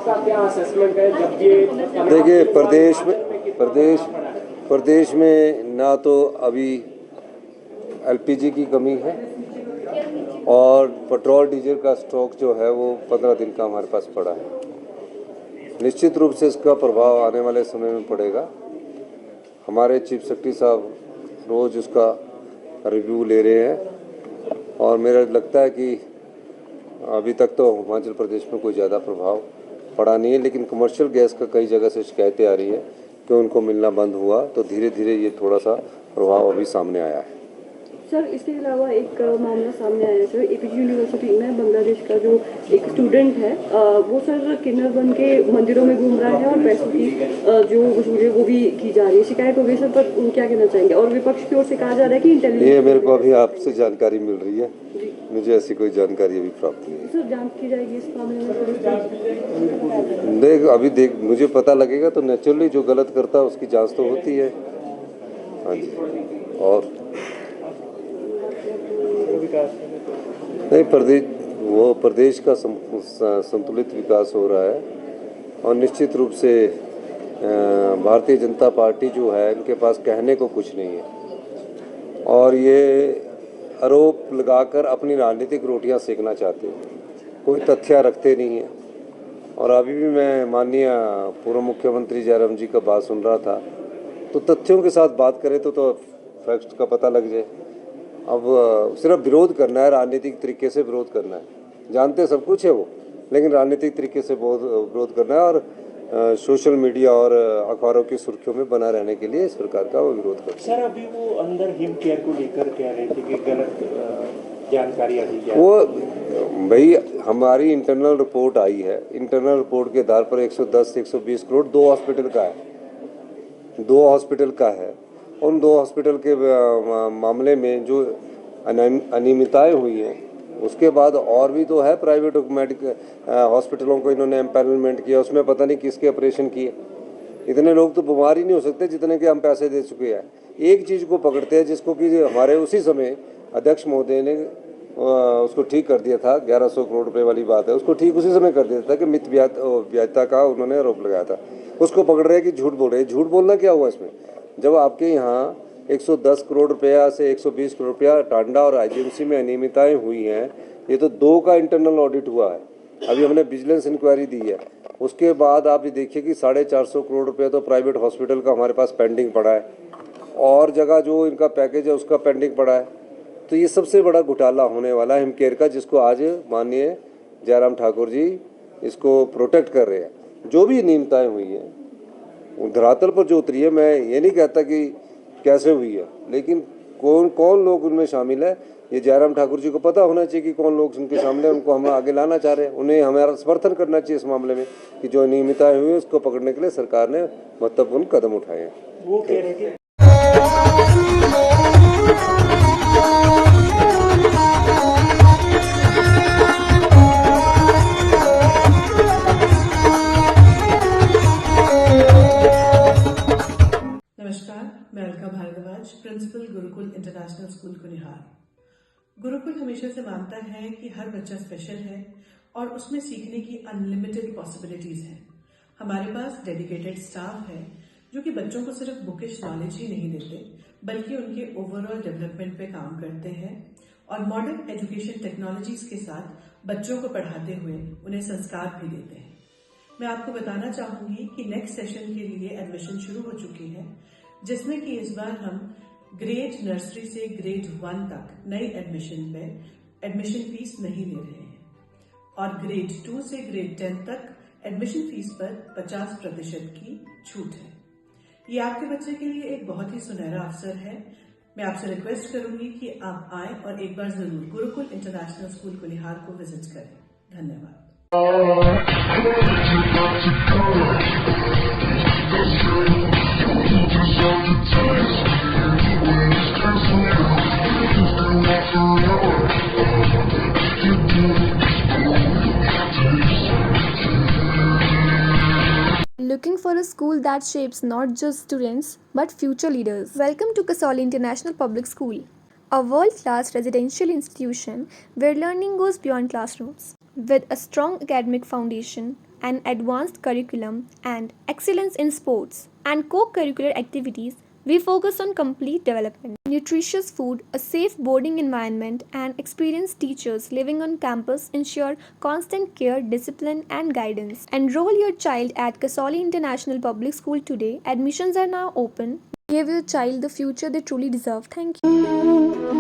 आपका क्या असेसमेंट है जब ये देखिए प्रदेश में ना तो अभी एलपीजी की कमी है और पेट्रोल डीजल का स्टॉक जो है वो 15 दिन का हमारे पास पड़ा है। निश्चित रूप से इसका प्रभाव आने वाले समय में पड़ेगा। हमारे चीफ सेक्रेटरी साहब रोज़ उसका रिव्यू ले रहे हैं और मेरा लगता है कि अभी तक तो हिमाचल प्रदेश में कोई ज़्यादा प्रभाव पड़ा नहीं है, लेकिन कमर्शियल गैस का कई जगह से शिकायतें आ रही है कि उनको मिलना बंद हुआ, तो धीरे धीरे ये थोड़ा सा प्रभाव अभी सामने आया है। सर, इसके अलावा एक मामला सामने आया सर, एपीजी यूनिवर्सिटी में बांग्लादेश का जो एक स्टूडेंट है वो सर किन्नर बन के मंदिरों में घूम रहा है और पैसों की जो वसूली है वो भी की जा रही है। शिकायत हो गई सर, पर क्या कहना चाहेंगे? और विपक्ष की ओर से कहा जा रहा है कि इंटेलिजेंस, ये मेरे को अभी आपसे जानकारी मिल रही है, मुझे ऐसी कोई जानकारी अभी प्राप्त नहीं है। सर, जांच की जाएगी इस मामले में? देख मुझे पता लगेगा तो नेचुरली जो गलत करता है उसकी जांच तो होती है। हाँ जी। और नहीं, प्रदेश का संतुलित विकास हो रहा है और निश्चित रूप से भारतीय जनता पार्टी जो है इनके पास कहने को कुछ नहीं है और ये आरोप लगाकर अपनी राजनीतिक रोटियां सेकना चाहते हैं, कोई तथ्य रखते नहीं है। और अभी भी मैं माननीय पूर्व मुख्यमंत्री जयराम जी का बात सुन रहा था, तो तथ्यों के साथ बात करें तो फैक्ट का पता लग जाए। अब सिर्फ विरोध करना है, राजनीतिक तरीके से विरोध करना है, जानते सब कुछ है वो, लेकिन राजनीतिक तरीके से बहुत विरोध करना है और सोशल मीडिया और अखबारों की सुर्खियों में बना रहने के लिए इस प्रकार का वो विरोध करते हैं। सर, अभी वो अंदर हिम केयर को लेकर कह रहे थे कि गलत जानकारी दी जाए। वो भाई हमारी इंटरनल रिपोर्ट आई है, इंटरनल रिपोर्ट के आधार पर 110 से 120 करोड़ दो हॉस्पिटल का है। उन दो हॉस्पिटल के मामले में जो अनियमितताएं हुई हैं, उसके बाद और भी तो है प्राइवेट मेडिकल हॉस्पिटलों को इन्होंने एम्पैनलमेंट किया, उसमें पता नहीं किसके ऑपरेशन किए। इतने लोग तो बीमार ही नहीं हो सकते जितने के हम पैसे दे चुके हैं। एक चीज़ को पकड़ते हैं जिसको कि हमारे उसी समय अध्यक्ष महोदय ने उसको ठीक कर दिया था, 1100 करोड़ रुपए वाली बात है, उसको ठीक उसी समय कर दिया था कि मित व्याजता का उन्होंने आरोप लगाया था। उसको पकड़ रहे हैं कि झूठ बोल रहे हैं। झूठ बोलना क्या हुआ इसमें? जब आपके यहाँ 110 करोड़ रुपया से 120 करोड़ रुपया टांडा और आईजीएमसी में अनियमितताएं हुई हैं, ये तो 2 का इंटरनल ऑडिट हुआ है, अभी हमने विजिलेंस इंक्वायरी दी है। उसके बाद आप ये देखिए कि 450 करोड़ रुपया तो प्राइवेट हॉस्पिटल का हमारे पास पेंडिंग पड़ा है और जगह जो इनका पैकेज है उसका पेंडिंग पड़ा है। तो ये सबसे बड़ा घोटाला होने वाला है हिमकेयर का, जिसको आज माननीय जयराम ठाकुर जी इसको प्रोटेक्ट कर रहे हैं। जो भी अनियमितताएं हुई हैं धरातल पर जो उतरी है, मैं ये नहीं कहता कि कैसे हुई है, लेकिन कौन लोग उनमें शामिल है ये जयराम ठाकुर जी को पता होना चाहिए कि कौन लोग उनके सामने, उनको हम आगे लाना चाह रहे हैं। उन्हें हमारा समर्थन करना चाहिए इस मामले में कि जो अनियमितताएं हुई उसको पकड़ने के लिए सरकार ने महत्वपूर्ण कदम उठाए हैं। वो कह रहे हैं मैं Alka Bhardwaj, principal Gurukul international school Kunihar. Gurukul हमेशा से मानता है कि हर बच्चा स्पेशल है और उसमें सीखने की अनलिमिटेड पॉसिबिलिटीज हैं। हमारे पास डेडिकेटेड स्टाफ है जो कि बच्चों को सिर्फ बुकिश नॉलेज ही नहीं देते बल्कि उनके ओवरऑल डेवलपमेंट पे काम करते हैं और मॉडर्न एजुकेशन टेक्नोलॉजीज के साथ बच्चों को पढ़ाते हुए उन्हें संस्कार भी देते हैं। मैं आपको बताना चाहूंगी कि नेक्स्ट सेशन के लिए एडमिशन शुरू हो चुकी है, जिसमें कि इस बार हम ग्रेड नर्सरी से ग्रेड 1 तक नई एडमिशन पे एडमिशन फीस नहीं ले रहे हैं और ग्रेड 2 से ग्रेड 10 तक एडमिशन फीस पर 50% की छूट है। ये आपके बच्चे के लिए एक बहुत ही सुनहरा अवसर है। मैं आपसे रिक्वेस्ट करूंगी कि आप आए और एक बार जरूर गुरुकुल इंटरनेशनल स्कूल कुनिहार को विजिट करें। धन्यवाद। Looking for a school that shapes not just students but future leaders? Welcome to Kasoli International Public School, a world-class residential institution where learning goes beyond classrooms. With a strong academic foundation, an advanced curriculum, and excellence in sports and co-curricular activities, we focus on complete development. Nutritious food, a safe boarding environment, and experienced teachers living on campus ensure constant care, discipline, and guidance. Enroll your child at Kasoli International Public School today. Admissions are now open. Give your child the future they truly deserve. Thank you.